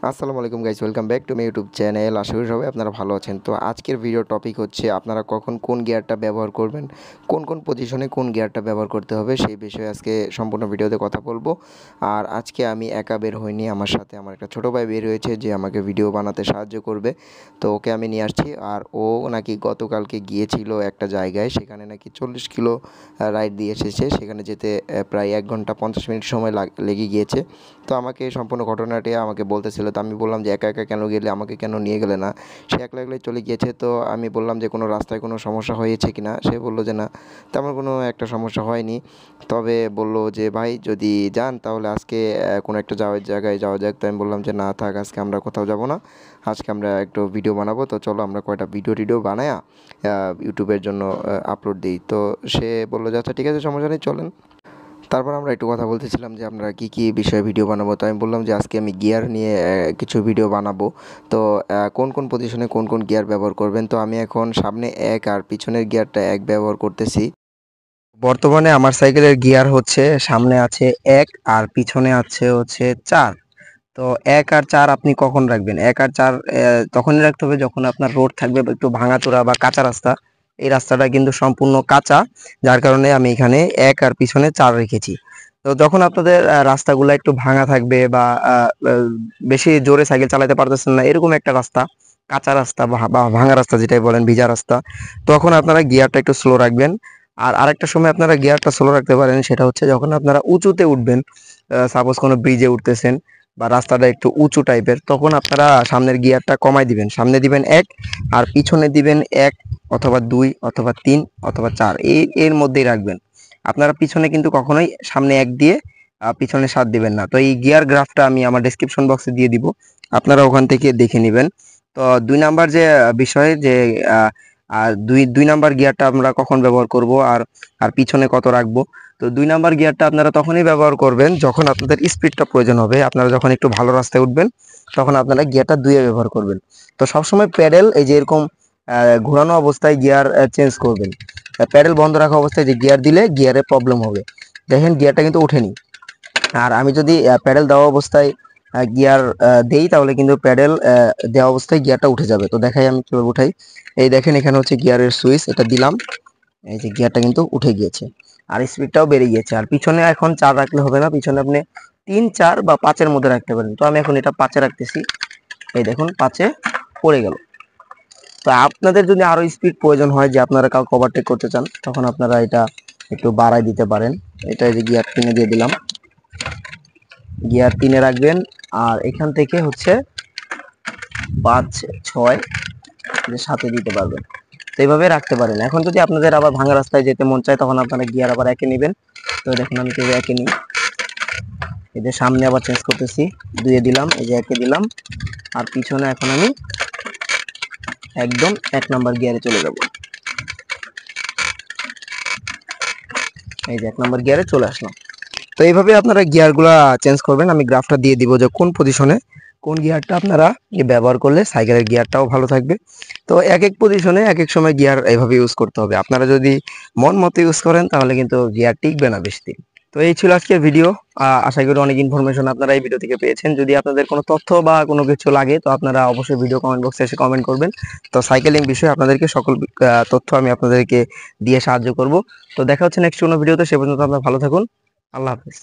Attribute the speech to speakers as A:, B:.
A: আসসালামু আলাইকুম guys, welcome back to my YouTube channel. আশা করি সবাই আপনারা ভালো আছেন। তো আজকের ভিডিও টপিক হচ্ছে আপনারা কখন কোন গিয়ারটা ব্যবহার করবেন, কোন কোন পজিশনে কোন গিয়ারটা ব্যবহার করতে হবে সেই বিষয়ে আজকে সম্পূর্ণ ভিডিওতে কথা বলবো। আর আজকে আমি একা বের হইনি, আমার সাথে আমার একটা ছোটো ভাই বের হয়েছে যে আমাকে ভিডিও বানাতে সাহায্য করবে। তো ওকে আমি নিয়ে আসছি। আর ও নাকি গতকালকে গিয়েছিল একটা জায়গায়, সেখানে নাকি 40 কিলো রাইড দিয়ে এসেছে। সেখানে যেতে প্রায় 1 ঘন্টা 50 মিনিট সময় লেগে গিয়েছে। তো আমাকে সম্পূর্ণ ঘটনাটি আমাকে বলতেছিল। তো আমি বললাম যে একা একা কেন গেলে, আমাকে কেন নিয়ে গেলে না? সে একলা একলাই চলে গিয়েছে। তো আমি বললাম যে কোনো রাস্তায় কোনো সমস্যা হয়েছে কি না? সে বলল যে না, তেমন কোনো একটা সমস্যা হয়নি। তবে বলল যে ভাই যদি যান তাহলে আজকে কোনো একটা জায়গায় যাওয়া যাক। তো আমি বললাম যে না থাক, আজকে আমরা কোথাও যাব না, আজকে আমরা একটু ভিডিও বানাবো। তো চলো আমরা কয়টা ভিডিও বানায়া ইউটিউবের জন্য আপলোড দিই। তো সে বললো যে আচ্ছা ঠিক আছে, সমস্যা নেই, চলেন। তারপর আমরা একটু কথা বলতেছিলাম যে আমরা কী বিষয়ে ভিডিও বানাবো। তো আমি বললাম যে আজকে আমি গিয়ার নিয়ে কিছু ভিডিও বানাবো। তো কোন কোন পজিশনে কোন কোন গিয়ার ব্যবহার করবেন। তো আমি এখন সামনে 1 আর পিছনের গিয়ারটা 1 ব্যবহার করতেছি। বর্তমানে আমার সাইকেলের গিয়ার হচ্ছে সামনে আছে 1 আর পিছনে আছে হচ্ছে 4। তো 1 আর 4 আপনি কখন রাখবেন? 1 আর 4 তখনই রাখতে হবে যখন আপনার রোড থাকবে একটু ভাঙাচোরা বা কাঁচা রাস্তা। এই রাস্তাটা কিন্তু সম্পূর্ণ কাঁচা, যার কারণে আমি এখানে 1 আর পিছনে 4 রেখেছি। তো যখন আপনাদের রাস্তাগুলো একটু ভাঙা থাকবে বা বেশি জোরে সাইকেল চালাতে পারতেছেন না, এরকম একটা রাস্তা, কাঁচা রাস্তা বা ভাঙা রাস্তা যেটাই বলেন, ভিজা রাস্তা, তখন আপনারা গিয়ারটা একটু স্লো রাখবেন। আর আরেকটা সময় আপনারা গিয়ারটা স্লো রাখতে পারেন, সেটা হচ্ছে যখন আপনারা উঁচুতে উঠবেন। সাপোজ কোনো ব্রিজে উঠতেছেন বা রাস্তাটা একটু উঁচু টাইপের, তখন আপনারা সামনের গিয়ারটা কমাই দিবেন। সামনে দিবেন 1 আর পিছনে দিবেন 1 অথবা 2 অথবা 3 অথবা 4, এর মধ্যেই রাখবেন। আপনারা পিছনে কিন্তু কখনোই সামনে 1 দিয়ে পিছনে 7 দিবেন না। তো এই গিয়ার গ্রাফটা আমি আমার ডেসক্রিপশন বক্সে দিয়ে দিব, আপনারা ওখান থেকে দেখে নেবেন। তো 2 নাম্বার যে বিষয় যে আহ, আর দুই নাম্বার গিয়ারটা আমরা কখন ব্যবহার করব আর আর পিছনে কত রাখবো। তো 2 নাম্বার গিয়ারটা আপনারা তখনই ব্যবহার করবেন যখন আপনাদের স্পিডটা প্রয়োজন হবে। আপনারা যখন একটু ভালো রাস্তায় উঠবেন তখন আপনারা গিয়ারটা 2 এ ব্যবহার করবেন। তো সবসময় প্যাডেল এই যে এরকম ঘোরানো অবস্থায় গিয়ার চেঞ্জ করবেন। প্যাডেল বন্ধ রাখা অবস্থায় যে গিয়ার দিলে গিয়ারে প্রবলেম হবে। দেখেন গিয়ারটা কিন্তু ওঠেনি। আর আমি যদি প্যাডেল দেওয়া অবস্থায় গিয়ার দেই, তাহলে কিন্তু প্যাডেল দেওয়া অবস্থায় গিয়ারটা উঠে যাবে। তো দেখাই আমি কিভাবে উঠাই। এই দেখেন এখানে হচ্ছে গিয়ারের সুইচ, এটা দিলাম, এই যে গিয়ারটা কিন্তু উঠে গিয়েছে আর স্পিডটাও বেড়ে গিয়েছে। আর পিছনে এখন 4 রাখলে হবে না, পিছনে আপনি 3, 4 বা 5-এর মধ্যে রাখতে পারেন। তো আমি এখন এটা 5-এ রাখতেছি। এই দেখুন 5-এ পড়ে গেল। তো আপনাদের যদি আরো স্পিড প্রয়োজন হয়, যে আপনারা কাউকে ওভারটেক করতে চান, তখন আপনারা এটা একটু বাড়াই দিতে পারেন। এটা এই যে গিয়ার 3-এ দিয়ে দিলাম, গিয়ার 3-এ রাখবেন। আর এখান থেকে হচ্ছে 5, 6 যে 7-এ দিতে পারবেন। তো এইভাবে রাখতে পারেন। এখন যদি আপনাদের আবার ভাঙা রাস্তায় যেতে মন চায়, তখন আপনারা গিয়ার আবার 1-এ নেবেন। তো দেখুন আমি কিভাবে 1-এ নিই। এই যে সামনে আবার চেঞ্জ করতেছি, 2-এ দিলাম, এই যে 1-এ দিলাম। আর পিছনে এখন আমি একদম 1 নাম্বার গিয়ারে চলে যাব। এই যে 1 নাম্বার গিয়ারে চলে আসলাম। তো এইভাবে আপনারা গিয়ারগুলা চেঞ্জ করবেন। আমি গ্রাফটা দিয়ে দিব যে কোন পজিশনে কোন গিয়ারটা আপনারা ব্যবহার করলে সাইকেলের গিয়ারটাও ভালো থাকবে। তো এক এক পজিশনে এক এক সময় গিয়ার এইভাবে ইউজ করতে হবে। আপনারা যদি মন মতো ইউজ করেন তাহলে কিন্তু গিয়ার টিকবে না বেশি দিন। তো এই ছিল আজকের ভিডিও। আশা করি অনেক ইনফরমেশন আপনারা এই ভিডিও থেকে পেয়েছেন। যদি আপনাদের কোনো তথ্য বা কোনো কিছু লাগে, তো আপনারা অবশ্যই ভিডিও কমেন্ট বক্সে এসে কমেন্ট করবেন। তো সাইকেলিং বিষয়ে আপনাদেরকে সকল তথ্য আমি আপনাদেরকে দিয়ে সাহায্য করব। তো দেখা হচ্ছে নেক্সট কোনো ভিডিওতে। সে পর্যন্ত আপনারা ভালো থাকুন। আল্লাহ হাফেজ।